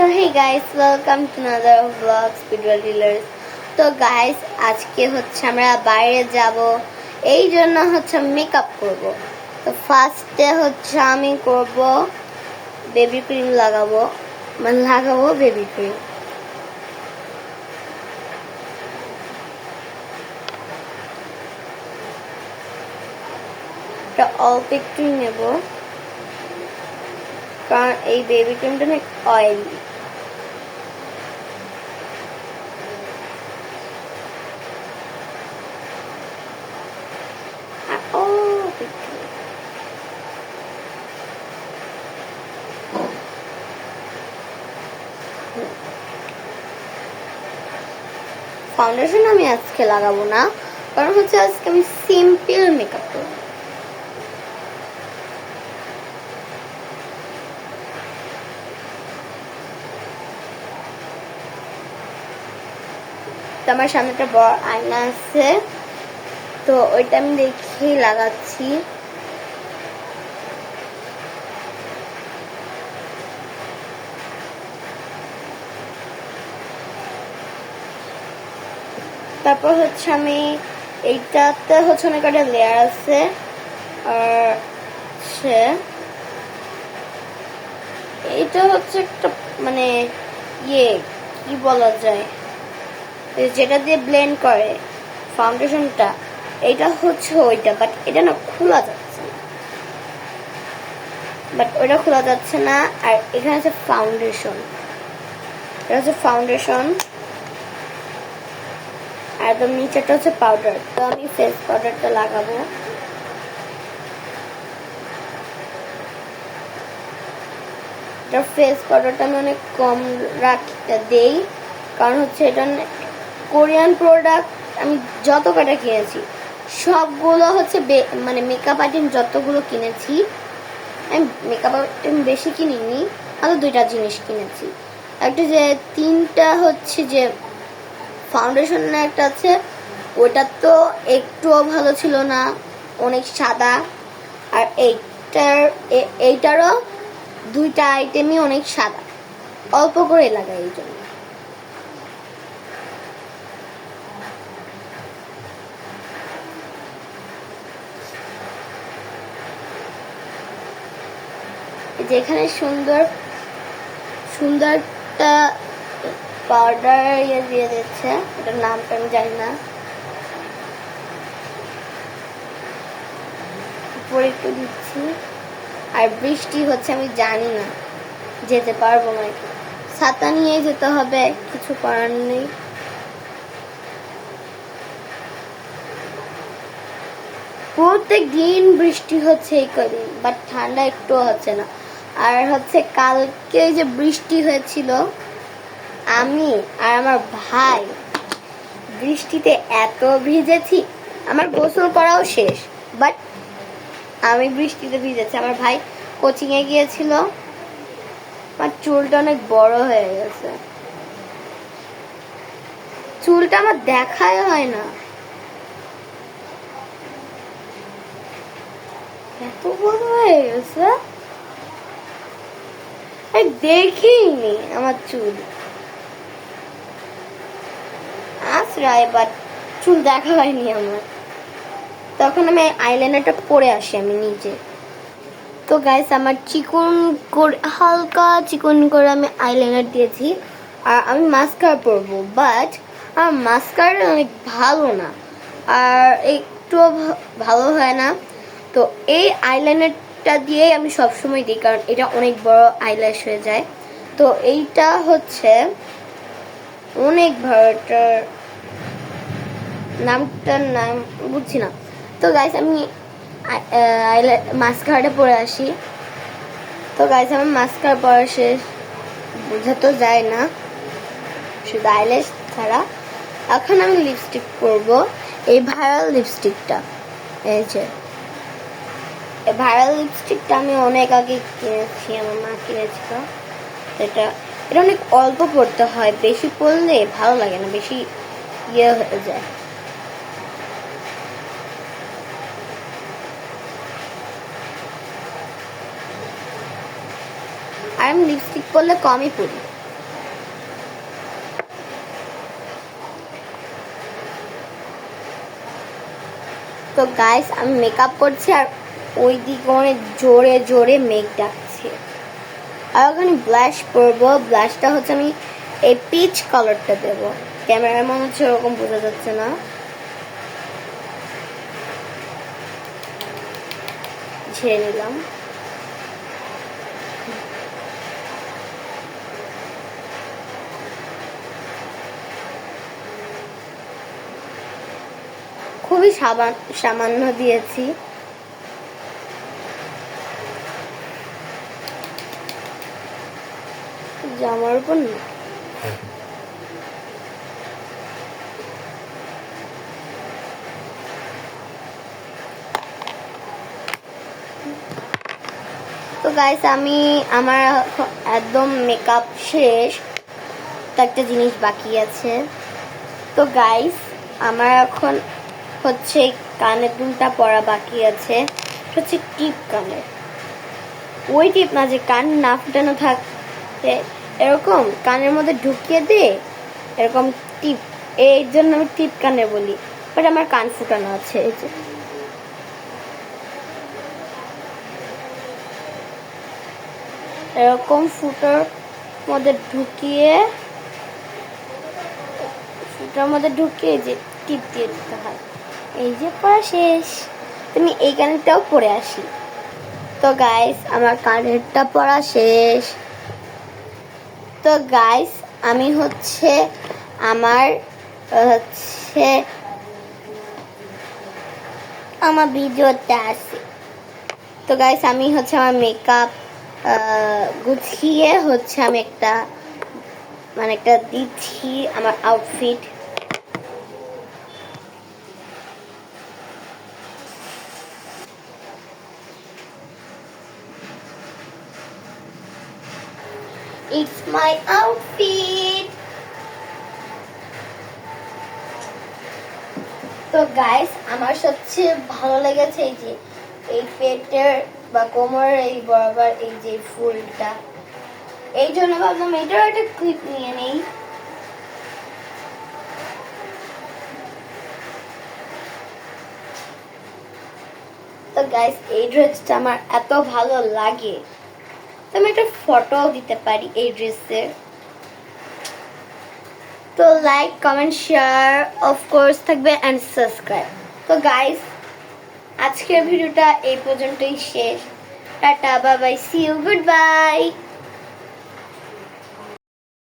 So hey guys, welcome to another vlog Spiritual Dealers. তো guys আজকে হচ্ছে আমরা বাইরে যাব, এই জন্য হচ্ছে মেকআপ করব। তো ফার্স্টে হচ্ছে আমি করব বেবি ক্রিম লাগাবো বেবি ক্রিম। এটা অল্প একটু নেব কারণ এই বেবি ক্রিমটা অনেক অয়েলি। ফাউন্ডেশন আমি আজকে লাগাবো না, কারণ হচ্ছে আজকে আমি সিম্পল মেকআপ করব। আমার সামনে একটা বড় আয়না আছে, তো ওইটা আমি দেখেই লাগাচ্ছি। তারপর হচ্ছে আমি এইটাতে হচ্ছে অনেক একটা লেয়ার আছে, আর এইটা হচ্ছে একটা মানে কি বলা যায়, যেটা দিয়ে ব্লেন্ড করে ফাউন্ডেশনটা, এটা হচ্ছে ওইটা, বাট এটা না খোলা যাচ্ছে না, ওইটা খোলা যাচ্ছে না। আর এখানে আছে ফাউন্ডেশন, এটা হচ্ছে ফাউন্ডেশন, আর একদম নিচেটা হচ্ছে পাউডার। তো আমি ফেস পাউডারটা লাগাবো। ফেস পাউডারটা আমি অনেক কম দেই, কারণ হচ্ছে এটা কোরিয়ান প্রোডাক্ট। আমি যত কটা কিনেছি সবগুলো হচ্ছে মানে মেকআপ আইটেম যতগুলো কিনেছি, আমি মেকআপ আইটেম বেশি কিনিনি, আরো দুইটা জিনিস কিনেছি। একটা যে তিনটা হচ্ছে যে ফাউন্ডেশন একটা আছে, ওটা তো একটুও ভালো ছিল না, অনেক সাদা। আর এইটারও দুইটা আইটেমই অনেক সাদা, অল্প করে লাগাই এই জন্য। যেখানে সুন্দরটা পাউডার দিয়ে দিচ্ছে, এটার নামটা আমি জানি না। উপরে একটু দিচ্ছি। আর বৃষ্টি হচ্ছে, আমি জানি না যেতে পারবো না, ছাতা নিয়ে যেতে হবে, কিছু করার নেই। প্রত্যেক দিন বৃষ্টি হচ্ছে এই কদিন, বাট ঠান্ডা একটু হচ্ছে না। আর হচ্ছে কালকে যে বৃষ্টি হয়েছিল, আমি আর আমার ভাই বৃষ্টিতে এত ভিজেছি, আমার গোসল করাও শেষ, বাট আমি বৃষ্টিতে ভিজেছি। আমার ভাই কোচিং এ গিয়েছিল, আমার চুলটা অনেক বড় হয়ে গেছে, চুলটা আমার দেখাই হয় না, এত বড় হয়ে গেছে, দেখিনি আমার চুল আশ্রয়, বাট চুল দেখা হয়নি আমার। তখন আমি আইলাইনারটা পরে আসি আমি নিচে। তো গাইস আমার হালকা চিকন করে আমি আইলাইনার দিয়েছি, আর আমি মাস্কারা পরবো, বাট আমার মাস্কারা অনেক ভালো না, আর একটু ভালো হয় না। তো এই আইলাইনারটা দিয়ে আমি সবসময় দিই, কারণ এটা অনেক বড় আইল্যাশ হয়ে যায়। তো এইটা হচ্ছে অনেক ভালোটার নামটার নাম বুঝছি না। তো গাইস আমি মাস্কারাটা পরে আসি। তো গাইস আমার মাস্কারা পরা শেষ, বোঝা তো যায় না শুধু আইল্যাশ ছাড়া। এখন আমি লিপস্টিক করব, এই ভাইরাল লিপস্টিকটা। এই যে ভাইরাল লিপস্টিকটা আমি অনেক আগে কিনেছি, আমার মা কিনেছিল। এটা অনেক অল্প পড়তে হয়, বেশি পড়লে ভালো লাগে না, বেশি হয়ে যায়। আর আমি লিপস্টিক পরলে কমই পরি। তো গাইস আমি মেকআপ করছি আর ওই দিকে অনেক জোরে জোরে মেক ডাকছে। আর ওখানে ব্লাশ করবো। ব্লাশটা হচ্ছে আমি এই পিচ কালারটা দেবো। ক্যামেরার মনে হচ্ছে ওরকম বোঝা যাচ্ছে না। ঝেড়ে নিলাম। খুবই সামান্য দিয়েছি। জামার উপর না। তো গাইস আমি আমার একদম মেকআপ শেষ। তো একটা জিনিস বাকি আছে। তো গাইস আমার এখন হচ্ছে কানের দুলটা পরা বাকি আছে। হচ্ছে টিপ কানের, ওই টিপ না যে কান না ফুটানো থাকে এরকম কানের মধ্যে ঢুকিয়ে দে এরকম টিপ, এই জন্য আমি টিপ কানে বলি। বাট আমার কান ফুটানো আছে। এই যে এরকম ফুটার মধ্যে ঢুকিয়ে যে টিপ দিয়ে দিতে হয়। এই যে পড়া শেষ। তুমি এই কানেরটাও পরে আসি। তো গাইস আমার কানেরটা পড়া শেষ। তো গাইস আমি হচ্ছে আমার ভিডিওতে আসি। তো গাইস আমি হচ্ছে আমার মেকআপ গুছিয়ে হচ্ছে আমি একটা দিচ্ছি আমার আউটফিট। It's my outfit. তো গাইস আমার সবচেয়ে ভালো লেগেছে এই যে এই পেটের বা কোমরের এই বরাবর এই যে ফুলটা, এই জন্য ভাবলাম এটার একটা ক্লিপ নিয়ে নেই। তো গাইস এই ড্রেসটা আমার এত ভালো লাগে, তো আমি একটা ফটোও দিতে পারি এই ড্রেসের। তো লাইক কমেন্ট শেয়ার অফকোর্স থাকবে অ্যান্ড সাবস্ক্রাইব। তো গাইস আজকের ভিডিওটা এই পর্যন্তই শেষ। Tata bye bye, see you, good bye.